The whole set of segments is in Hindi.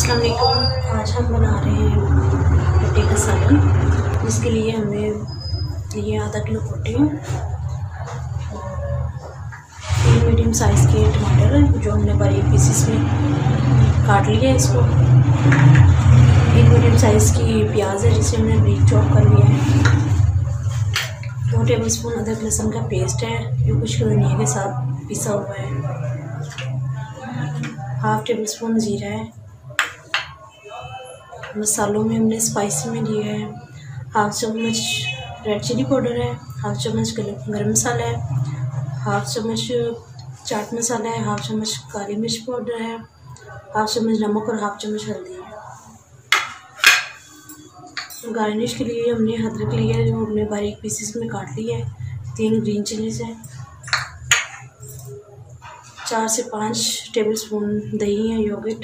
अस्सलाम वालेकुम। आज हम बना रहे हैं पोटे का सालन, जिसके लिए हमें लिए आधा किलो पोटे और 3 मीडियम साइज़ के टमाटर हैं जो हमने बारीक पीसेस में काट लिया है। इसको 1 मीडियम साइज़ की प्याज है जिसे हमने बारीक चॉप कर लिया है। 2 टेबलस्पून अदरक लहसुन का पेस्ट है जो कुछ धनिया के साथ पिसा हुआ है। 1/2 टेबलस्पून ज़ीरा है। मसालों में हमने स्पाइसी में लिया है 1/2 चम्मच रेड चिली पाउडर है, 1/2 चम्मच गरम मसाला है, 1/2 चम्मच चाट मसाला है, 1/2 चम्मच काली मिर्च पाउडर है, 1/2 चम्मच नमक और 1/2 चम्मच हल्दी है। गार्निश के लिए हमने अदरक लिया है जो हमने बारीक पीसेस में काट लिया है। 3 ग्रीन चिलीज है, 4 से 5 टेबलस्पून दही है, योगर्ट,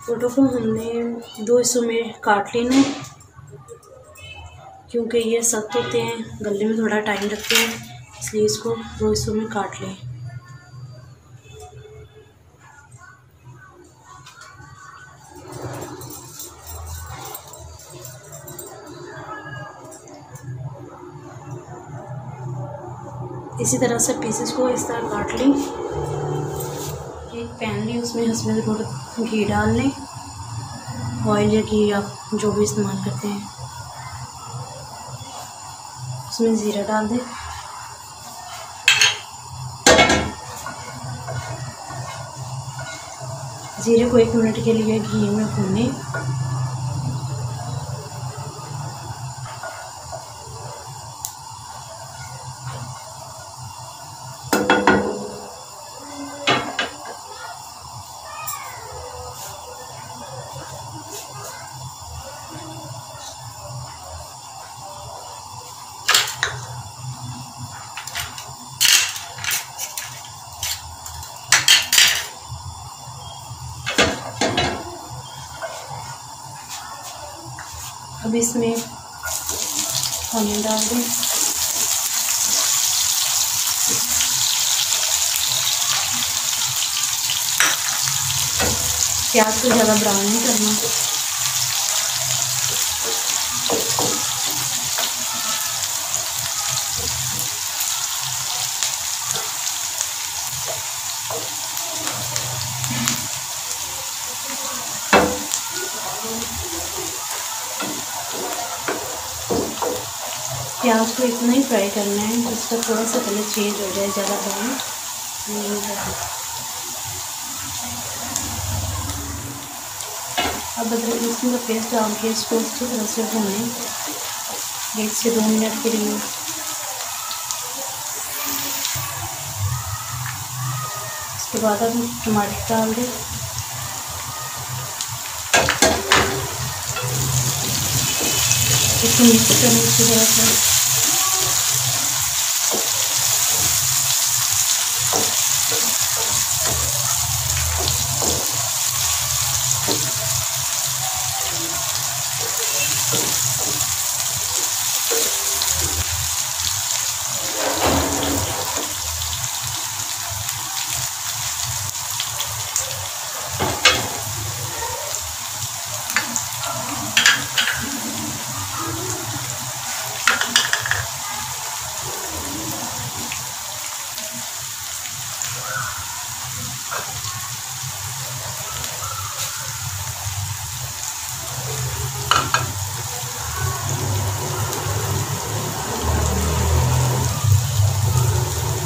पोटो को हमने 2 हिस्सों में काट लेना क्योंकि ये सख्त होते हैं, गलने में थोड़ा टाइम लगता है, इसलिए इसको 2 हिस्सों में काट लें। इसी तरह से पीसेस को इस तरह काट लें। एक पैन लें, उसमें हस्बैंड थोड़ा घी डाल लें, ऑयल या घी आप जो भी इस्तेमाल करते हैं। उसमें ज़ीरा डाल दें, ज़ीरे को 1 मिनट के लिए घी में भूनें। अब इसमें ऑनियन डाल दें, प्याज को ज़्यादा ब्राउन नहीं करना। प्याज को इतना ही फ्राई करना है जिसका थोड़ा सा कलर चेंज हो जाए, ज़्यादा ब्राउन नहीं करना। अब अदरक लहसुन का पेस्ट डाल के इसको अच्छी तरह से भूनें 1 से 2 मिनट के लिए। इसके बाद अब टमाटर डाल दें, इसको मिक्स करें अच्छी तरह से।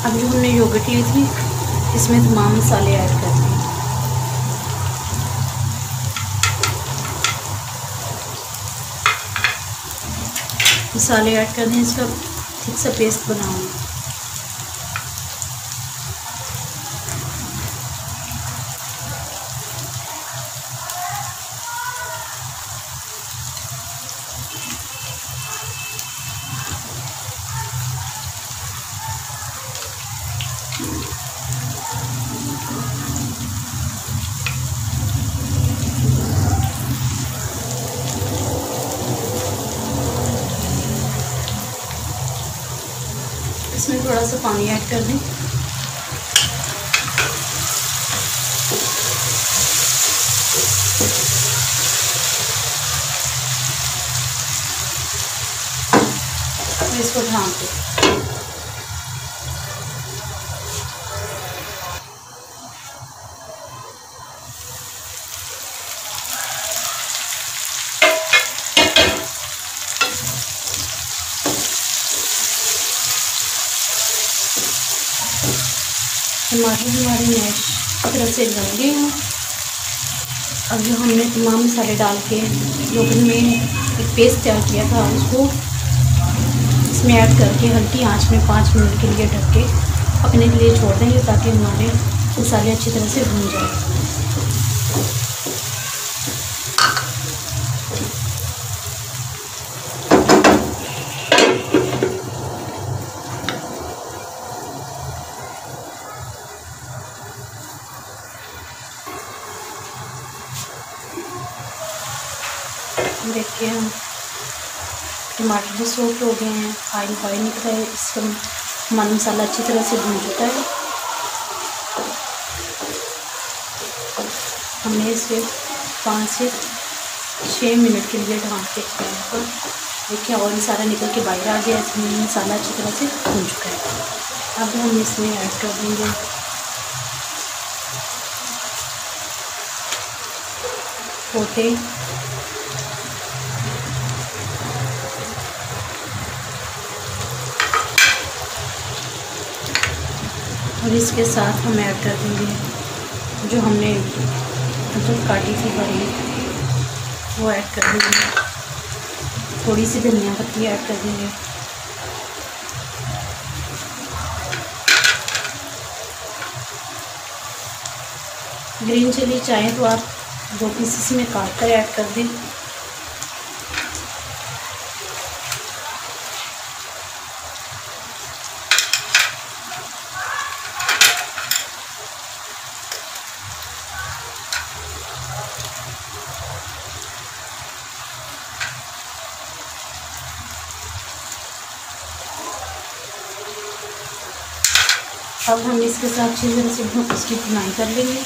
अब जो हमने योगर्ट ली थी इसमें तमाम मसाले ऐड कर दें। मसाले ऐड कर दें, इसका ठीक सा पेस्ट बनाऊँ। इसमें थोड़ा सा पानी ऐड कर दें। फिर इसको ढाँप दो। टमाटर हमारे मैश की तरह से गल गए हैं। अब जो हमने तमाम मसाले डाल के जो हमने एक पेस्ट तैयार किया था उसको इसमें ऐड करके हल्की आंच में 5 मिनट के लिए ढक के पकने के लिए छोड़ देंगे ताकि हमारे मसाले अच्छी तरह से भून जाए। देखिए हम टमाटर भी सॉफ्ट हो गए हैं, ऑयल निकल रहा है, इसका हमारा मसाला अच्छी तरह से भून चुका है। हमने इसे 5 से 6 मिनट के लिए ढक के पर देखिए ऑयल सारा निकल के बाहर आ गया। इसमें मसाला अच्छी तरह से भून चुका है। अब हम इसमें ऐड कर देंगे पोते, और इसके साथ हम ऐड कर देंगे जो हमने अदरक काटी थी बारीक वो ऐड कर देंगे। थोड़ी सी धनिया पत्ती ऐड कर देंगे। ग्रीन चिली चाहे तो आप 2 पीसेस में काट कर ऐड कर दें। अब हम इसके साथ अच्छी तरह से उसकी भुनाई कर लेंगे।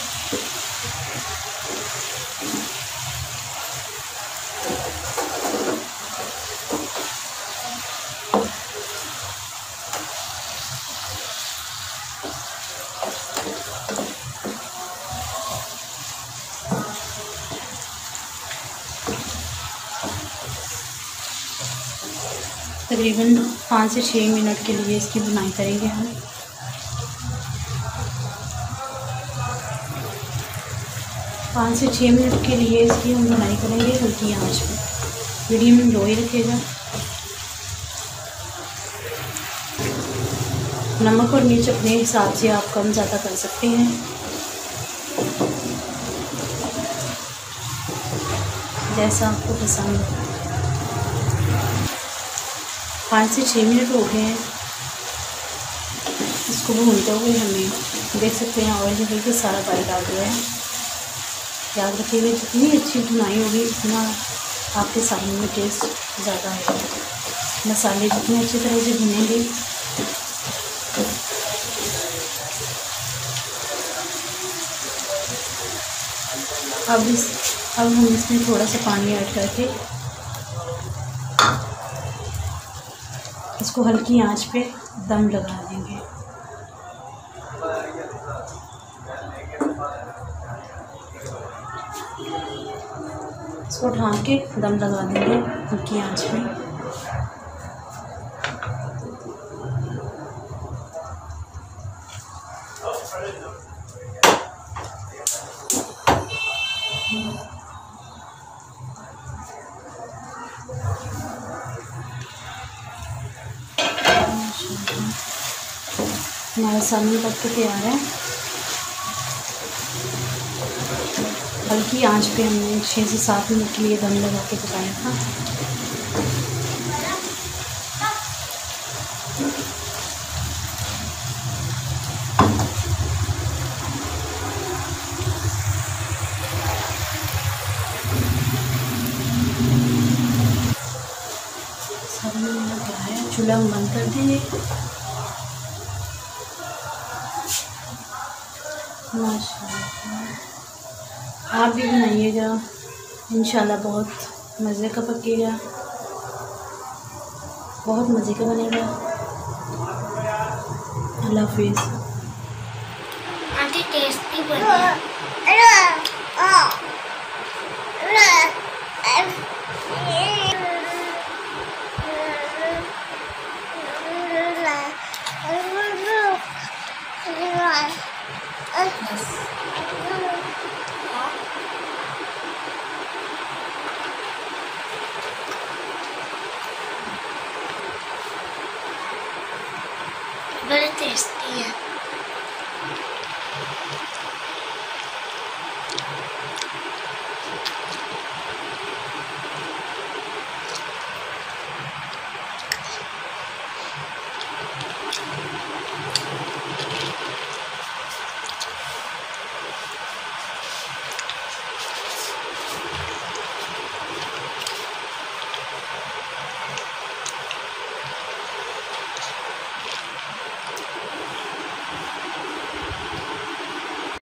तकरीबन 5 से 6 मिनट के लिए इसकी भुनाई करेंगे हम। 5 से 6 मिनट के लिए इसकी हम भुनाई करेंगे हल्की आंच में। मीडियम लो ही रखिएगा। नमक और मिर्च अपने हिसाब से आप कम ज़्यादा कर सकते हैं। जैसा आपको पसंद हो। 5 से 6 मिनट हो गए हैं इसको भूनते हुए। हमें देख सकते हैं ऑयल निकल के सारा बाहर आ गया है। याद रखिएगा जितनी अच्छी भुनाई होगी उतना आपके सालन में टेस्ट ज़्यादा आएगा। मसाले जितने अच्छी तरह से भुनेंगे अब हम इसमें थोड़ा सा पानी ऐड करके इसको हल्की आंच पे दम लगा देंगे। इसको ढाँप के दम लगा देंगे हल्की आंच में। हमारा सालन पक के तैयार है। हल्की आंच पे हमने 6 से 7 मिनट के लिए दम लगा के पकाया था। चूल्हा बंद कर देंगे। माशाल्लाह आप भी बनाइएगा, इंशाल्लाह बहुत मज़े का पकेगा। बहुत मज़े का बनेगा। अल्लाह हाफिज़। आंटी टेस्टी बनी। बड़े टेस्टी है।